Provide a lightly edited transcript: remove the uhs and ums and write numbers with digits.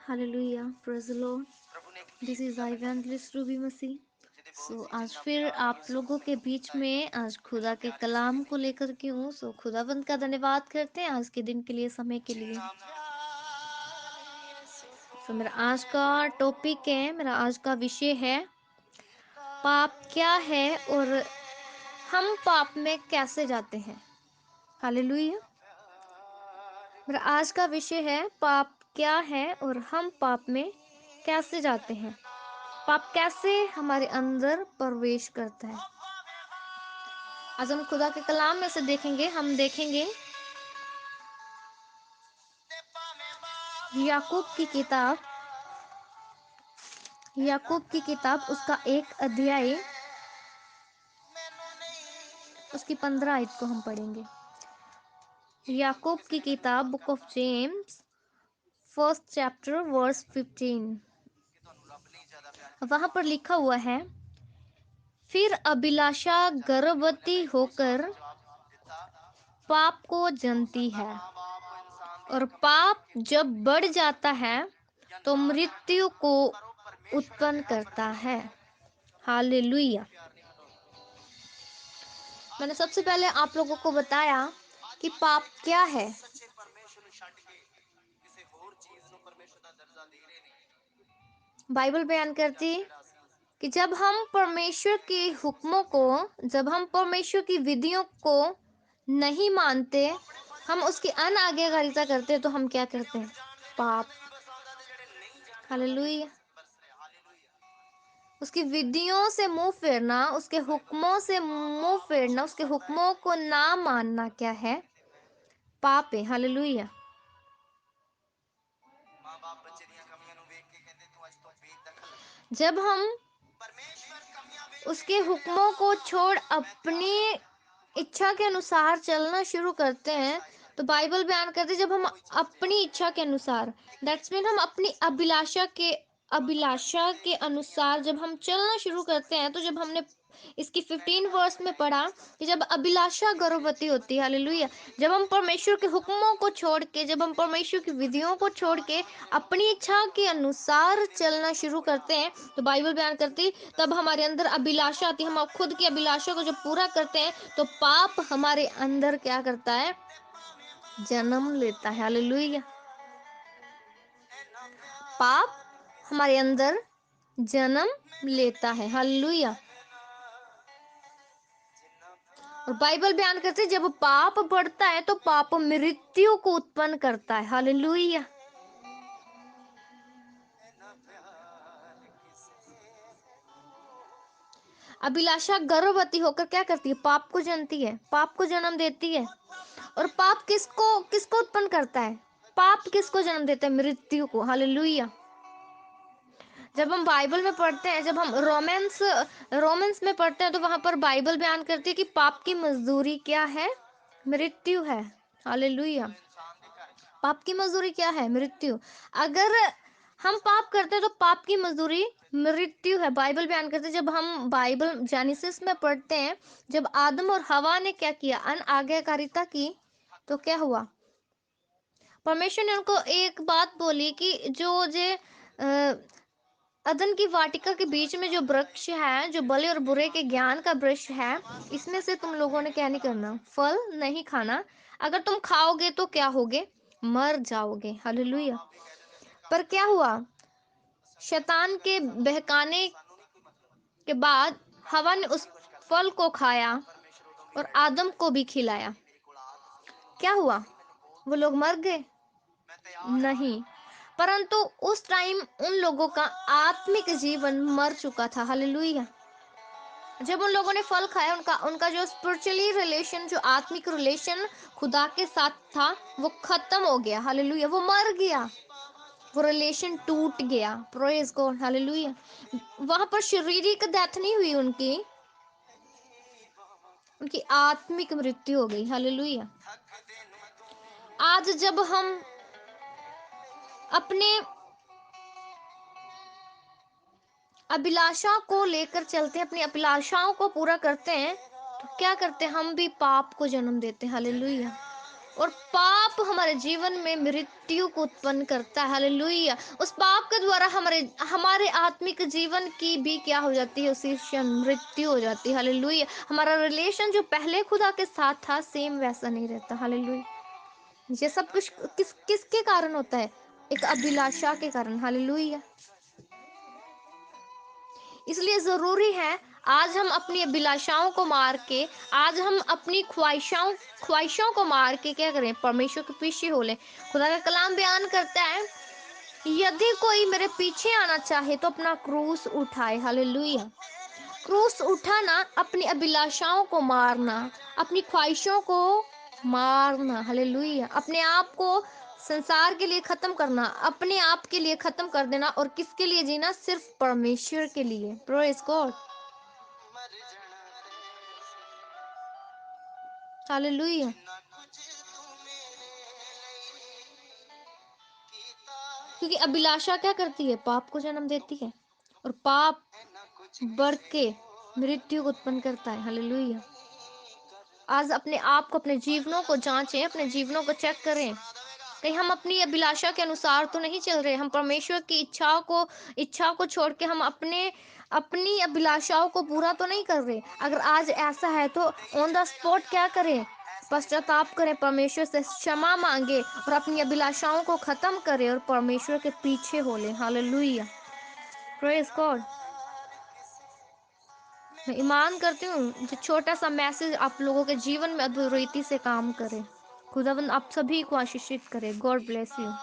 Hallelujah, praise the Lord. This is evangelist Ruby Masih. आज फिर आप लोगों के बीच में आज खुदा के कलाम को लेकर के हूँ। खुदावंद का धन्यवाद करते हैं आज के दिन के लिए, समय के लिए। मेरा आज का टॉपिक है, मेरा आज का विषय है पाप क्या है और हम पाप में कैसे जाते हैं। हालेलुया। मेरा आज का विषय है पाप क्या है और हम पाप में कैसे जाते हैं। पाप कैसे हमारे अंदर प्रवेश करता है। आज हम खुदा के कलाम में से देखेंगे। हम देखेंगे याकूब की किताब, उसका 1 अध्याय, उसकी 15 आयत को हम पढ़ेंगे। याकूब की किताब, book of James, 1 chapter verse 15। वहां पर लिखा हुआ है, फिर अभिलाषा गर्भवती होकर पाप को जनती है और पाप जब बढ़ जाता है तो मृत्यु को उत्पन्न करता है। हालेलुया। मैंने सबसे पहले आप लोगों को बताया कि पाप क्या है। बाइबल बयान करती कि जब हम परमेश्वर के हुक्मों को, जब हम परमेश्वर की विधियों को नहीं मानते, हम उसकी अनाज्ञाकारिता करते हैं, तो हम क्या करते हैं? पाप। हालेलुया। उसकी विधियों से मुंह फेरना, उसके हुक्मों से मुंह फेरना, उसके हुक्मों को ना मानना क्या है? पाप है। हालेलुया। जब हम उसके हुक्मों को छोड़ अपनी इच्छा के अनुसार चलना शुरू करते हैं, तो बाइबल बयान करते हैं जब हम अपनी इच्छा के अनुसार, दैट्स मीन हम अपनी अभिलाषा के अनुसार जब हम चलना शुरू करते हैं, तो जब हमने इसकी 15 वर्स में पढ़ा कि जब अभिलाषा गर्भवती होती है, हालेलुया, जब हम परमेश्वर के हुक्मों को छोड़ के, जब हम परमेश्वर की विधियों को छोड़ के अपनी इच्छा के अनुसार चलना शुरू करते हैं, तो बाइबल बयान करती तब हमारे अंदर अभिलाषा आती है। हम खुद की अभिलाषा को जब पूरा करते हैं, तो पाप हमारे अंदर क्या करता है? जन्म लेता है। हालेलुया। पाप हमारे अंदर जन्म लेता है। हालेलुया। और बाइबल बयान करती है जब पाप बढ़ता है तो पाप मृत्यु को उत्पन्न करता है। हालेलुया। अभिलाषा गर्भवती होकर क्या करती है? पाप को जनती है, पाप को जन्म देती है। और पाप किसको किसको उत्पन्न करता है? पाप किसको जन्म देता है? मृत्यु को। हालेलुया। जब हम बाइबल में पढ़ते हैं, जब हम रोमेंस में पढ़ते हैं, तो वहां पर बाइबल बयान करती है कि पाप की मजदूरी क्या है? मृत्यु है। हालेलुया। पाप की मजदूरी क्या है? मृत्यु। अगर हम पाप करते हैं तो पाप की मजदूरी मृत्यु है। बाइबल बयान करते हैं, जब हम बाइबल जेनेसिस में पढ़ते हैं, जब आदम और हवा ने क्या किया? अनाज्ञाकारिता की, तो क्या हुआ? परमेश्वर ने उनको एक बात बोली कि जो जे अदन की वाटिका के बीच में जो वृक्ष है, जो भले और बुरे के ज्ञान का वृक्ष है, इसमें से तुम लोगों ने क्या नहीं करना? फल नहीं खाना। अगर तुम खाओगे तो क्या होगे? मर जाओगे। हालेलुया। पर क्या हुआ? शैतान के बहकाने के बाद हवा ने उस फल को खाया और आदम को भी खिलाया। क्या हुआ? वो लोग मर गए? नहीं, परंतु उस टाइम उन लोगों का आत्मिक जीवन मर चुका था। हालेलुया। जब उन लोगों ने फल खाया, उनका उनका जो स्पिरिचुअली रिलेशन, जो आत्मिक रिलेशन खुदा के साथ था, वो खत्म हो गया। हालेलुया। वो मर गया, वो रिलेशन टूट गया। Praise God. हालेलुया। वहां पर शारीरिक डेथ नहीं हुई उनकी, उनकी आत्मिक मृत्यु हो गई। हालेलुया। आज जब हम अपने अभिलाषा को लेकर चलते हैं, अपनी अभिलाषाओं को पूरा करते हैं, तो क्या करते हैं? हम भी पाप को जन्म देते हैं। हालेलुया। और पाप हमारे जीवन में मृत्यु को उत्पन्न करता है। हालेलुया। उस पाप के द्वारा हमारे हमारे आत्मिक जीवन की भी क्या हो जाती है, उसी क्षण मृत्यु हो जाती है। हालेलुया। हमारा रिलेशन जो पहले खुदा के साथ था सेम वैसा नहीं रहता। हालेलुया। ये सब कुछ किसके कारण होता है? एक अभिलाषा के कारण। हालेलुया। इसलिए जरूरी है आज हम अपनी अभिलाषाओं को मार के, आज हम अपनी ख्वाहिशों को मार के क्या करें, परमेश्वर के पीछे हो ले। खुदा का कलाम बयान करता है, यदि कोई मेरे पीछे आना चाहे तो अपना क्रूस उठाए। हालेलुया। क्रूस उठाना, अपनी अभिलाषाओं को मारना, अपनी ख्वाहिशों को मारना। हालेलुया। अपने आप को संसार के लिए खत्म करना, अपने आप के लिए खत्म कर देना, और किसके लिए जीना? सिर्फ परमेश्वर के लिए। Praise God. हालेलुया। क्योंकि अभिलाषा क्या करती है? पाप को जन्म देती है, और पाप बढ़ के मृत्यु को उत्पन्न करता है। हालेलुया। आज अपने आप को, अपने जीवनों को जांचें, अपने जीवनों को चेक करें। कहीं हम अपनी अभिलाषा के अनुसार तो नहीं चल रहे? हम परमेश्वर की इच्छाओं को छोड़ के हम अपनी अभिलाषाओं को पूरा तो नहीं कर रहे? अगर आज ऐसा है तो ऑन द स्पॉट क्या करें? पश्चाताप करें, परमेश्वर से क्षमा मांगे, और अपनी अभिलाषाओं को खत्म करें, और परमेश्वर के पीछे हो ले। हालेलुया। Praise God. मैं ईमान करती हूँ जो छोटा सा मैसेज आप लोगों के जीवन में अद्भुत रीति से काम करे। खुदावंद आप सभी को आशीषित करे। God bless you.